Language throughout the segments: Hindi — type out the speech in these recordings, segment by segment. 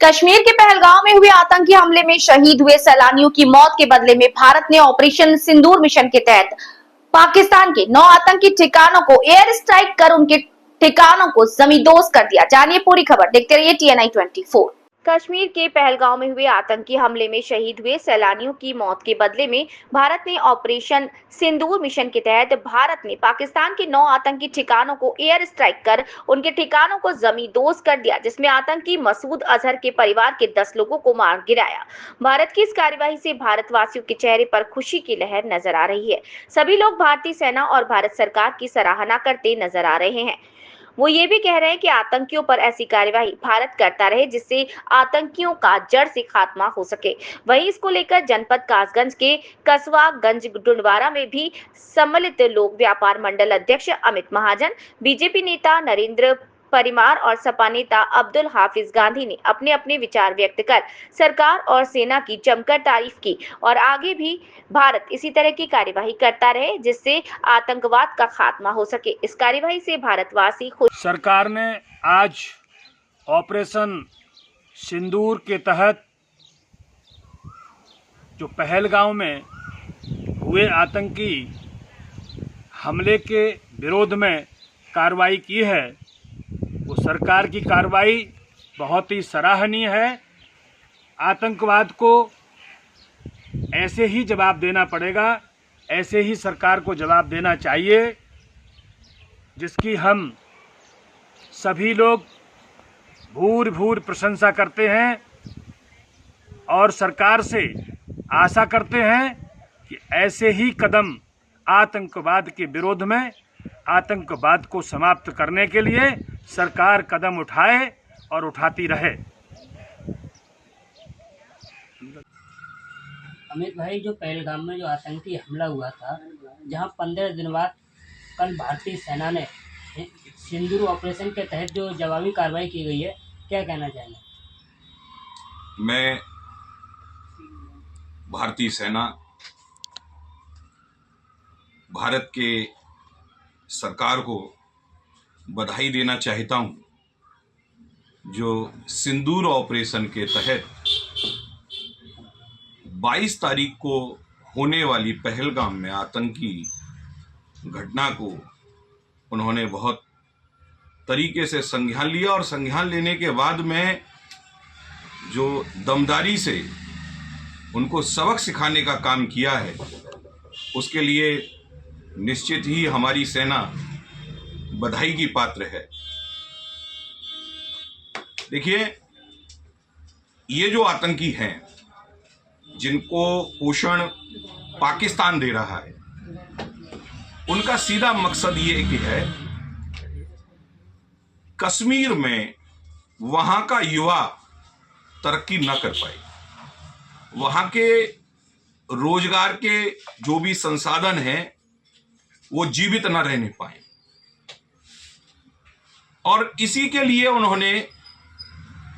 कश्मीर के पहलगांव में हुए आतंकी हमले में शहीद हुए सैलानियों की मौत के बदले में भारत ने ऑपरेशन सिंदूर मिशन के तहत पाकिस्तान के 9 आतंकी ठिकानों को एयर स्ट्राइक कर उनके ठिकानों को जमींदोज कर दिया। जानिए पूरी खबर, देखते रहिए TNI 24। कश्मीर के पहलगांव में हुए आतंकी हमले में शहीद हुए सैलानियों की मौत के बदले में भारत ने ऑपरेशन सिंदूर मिशन के तहत भारत ने पाकिस्तान के 9 आतंकी ठिकानों को एयर स्ट्राइक कर उनके ठिकानों को जमींदोज कर दिया, जिसमें आतंकी मसूद अजहर के परिवार के 10 लोगों को मार गिराया। भारत की इस कार्यवाही से भारतवासियों के चेहरे पर खुशी की लहर नजर आ रही है। सभी लोग भारतीय सेना और भारत सरकार की सराहना करते नजर आ रहे हैं। वो ये भी कह रहे हैं कि आतंकियों पर ऐसी कार्यवाही भारत करता रहे, जिससे आतंकियों का जड़ से खात्मा हो सके। वहीं इसको लेकर जनपद कासगंज के कसवा गंज डुंडवारा में भी सम्मिलित लोक व्यापार मंडल अध्यक्ष अमित महाजन, बीजेपी नेता नरेंद्र परिमार और सपा नेता अब्दुल हाफिज गांधी ने अपने अपने विचार व्यक्त कर सरकार और सेना की जमकर तारीफ की और आगे भी भारत इसी तरह की कार्यवाही करता रहे, जिससे आतंकवाद का खात्मा हो सके। इस कार्यवाही से भारतवासी खुश। सरकार ने आज ऑपरेशन सिंदूर के तहत जो पहलगांव में हुए आतंकी हमले के विरोध में कार्रवाई की है, वो सरकार की कार्रवाई बहुत ही सराहनीय है। आतंकवाद को ऐसे ही जवाब देना पड़ेगा, ऐसे ही सरकार को जवाब देना चाहिए, जिसकी हम सभी लोग भूर प्रशंसा करते हैं और सरकार से आशा करते हैं कि ऐसे ही कदम आतंकवाद के विरोध में, आतंकवाद को समाप्त करने के लिए सरकार कदम उठाए और उठाती रहे। अमित भाई, जो पहलगाम में जो आतंकी हमला हुआ था, जहां 15 दिन बाद कल भारतीय सेना ने सिंदूर ऑपरेशन के तहत जो जवाबी कार्रवाई की गई है, क्या कहना चाहेंगे? मैं भारतीय सेना, भारत के सरकार को बधाई देना चाहता हूं, जो सिंदूर ऑपरेशन के तहत 22 तारीख को होने वाली पहलगाम में आतंकी घटना को उन्होंने बहुत तरीके से संज्ञान लिया और संज्ञान लेने के बाद में जो दमदारी से उनको सबक सिखाने का काम किया है, उसके लिए निश्चित ही हमारी सेना बधाई की पात्र है। देखिए, ये जो आतंकी हैं, जिनको पोषण पाकिस्तान दे रहा है, उनका सीधा मकसद ये कि है कश्मीर में वहां का युवा तरक्की न कर पाए, वहां के रोजगार के जो भी संसाधन हैं वो जीवित न रहने पाए, और इसी के लिए उन्होंने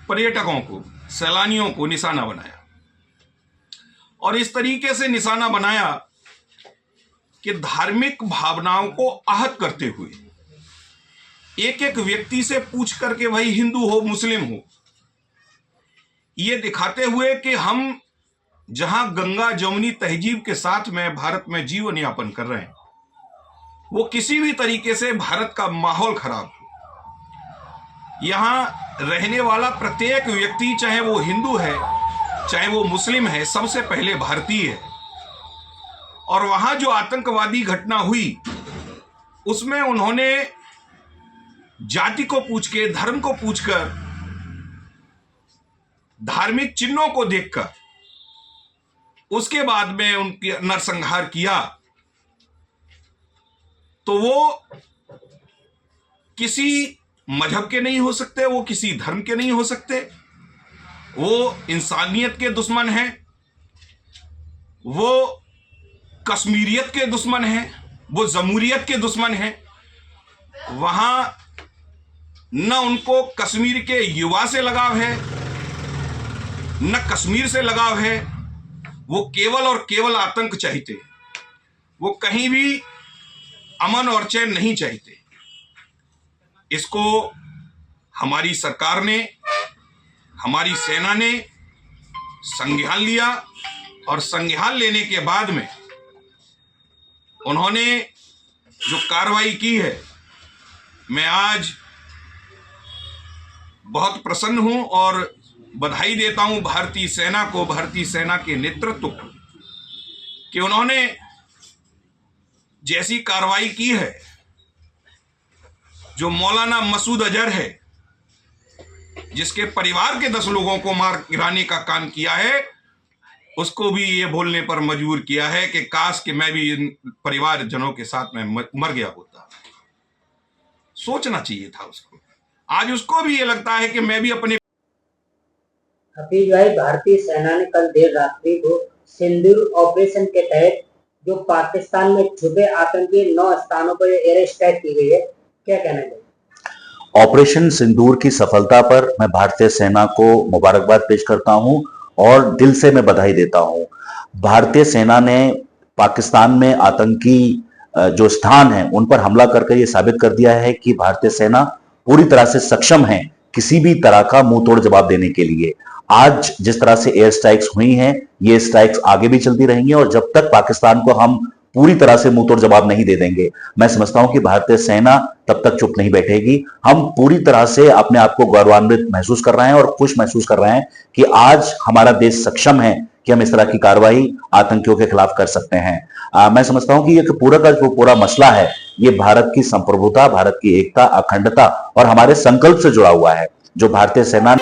पर्यटकों को, सैलानियों को निशाना बनाया। और इस तरीके से निशाना बनाया कि धार्मिक भावनाओं को आहत करते हुए एक एक व्यक्ति से पूछ करके, भाई हिंदू हो मुस्लिम हो, ये दिखाते हुए कि हम जहां गंगा जमुनी तहजीब के साथ में भारत में जीवन यापन कर रहे हैं, वो किसी भी तरीके से भारत का माहौल खराब हो। यहां रहने वाला प्रत्येक व्यक्ति, चाहे वो हिंदू है चाहे वो मुस्लिम है, सबसे पहले भारतीय है। और वहां जो आतंकवादी घटना हुई, उसमें उन्होंने जाति को पूछ के, धर्म को पूछकर, धार्मिक चिन्हों को देखकर उसके बाद में उनकी नरसंहार किया। तो वो किसी मजहब के नहीं हो सकते, वो किसी धर्म के नहीं हो सकते, वो इंसानियत के दुश्मन हैं, वो कश्मीरियत के दुश्मन हैं, वो जमहूरियत के दुश्मन हैं। वहां न उनको कश्मीर के युवा से लगाव है, न कश्मीर से लगाव है, वो केवल और केवल आतंक चाहते, वो कहीं भी अमन और चैन नहीं चाहते। इसको हमारी सरकार ने हमारी सेना ने संज्ञान लिया और संज्ञान लेने के बाद में उन्होंने जो कार्रवाई की है, मैं आज बहुत प्रसन्न हूं और बधाई देता हूं भारतीय सेना को, भारतीय सेना के नेतृत्व को, कि उन्होंने जैसी कार्रवाई की है। जो मौलाना मसूद अजहर है, जिसके परिवार के 10 लोगों को मार गिराने का काम किया है, उसको भी ये बोलने पर मजबूर किया है कि काश कि मैं भी इन परिवारजनों के साथ में मर गया होता। सोचना चाहिए था उसको। आज उसको भी ये लगता है कि मैं भी अपने। हफीज भाई, भारतीय सेना ने कल देर रात्रि को सिंदूर ऑपरेशन के तहत जो पाकिस्तान में छुपे आतंकी 9 स्थानों पर एयर स्ट्राइक की गई है, क्या कहना चाहिए? ऑपरेशन सिंदूर की सफलता पर मैं भारतीय सेना को मुबारकबाद पेश करता हूं और दिल से मैं बधाई देता हूं। भारतीय सेना ने पाकिस्तान में आतंकी जो स्थान हैं उन पर हमला करके ये साबित कर दिया है कि भारतीय सेना पूरी तरह से सक्षम है किसी भी तरह का मुंह तोड़ जवाब देने के लिए। आज जिस तरह से एयर स्ट्राइक्स हुई हैं, ये स्ट्राइक्स आगे भी चलती रहेंगी और जब तक पाकिस्तान को हम पूरी तरह से मुंह तोड़ जवाब नहीं दे देंगे, मैं समझता हूं कि भारतीय सेना तब तक चुप नहीं बैठेगी। हम पूरी तरह से अपने आप को गौरवान्वित महसूस कर रहे हैं और खुश महसूस कर रहे हैं कि आज हमारा देश सक्षम है कि हम इस तरह की कार्रवाई आतंकियों के खिलाफ कर सकते हैं। मैं समझता हूं कि ये पूरा का जो पूरा मसला है, ये भारत की संप्रभुता, भारत की एकता, अखंडता और हमारे संकल्प से जुड़ा हुआ है, जो भारतीय सेना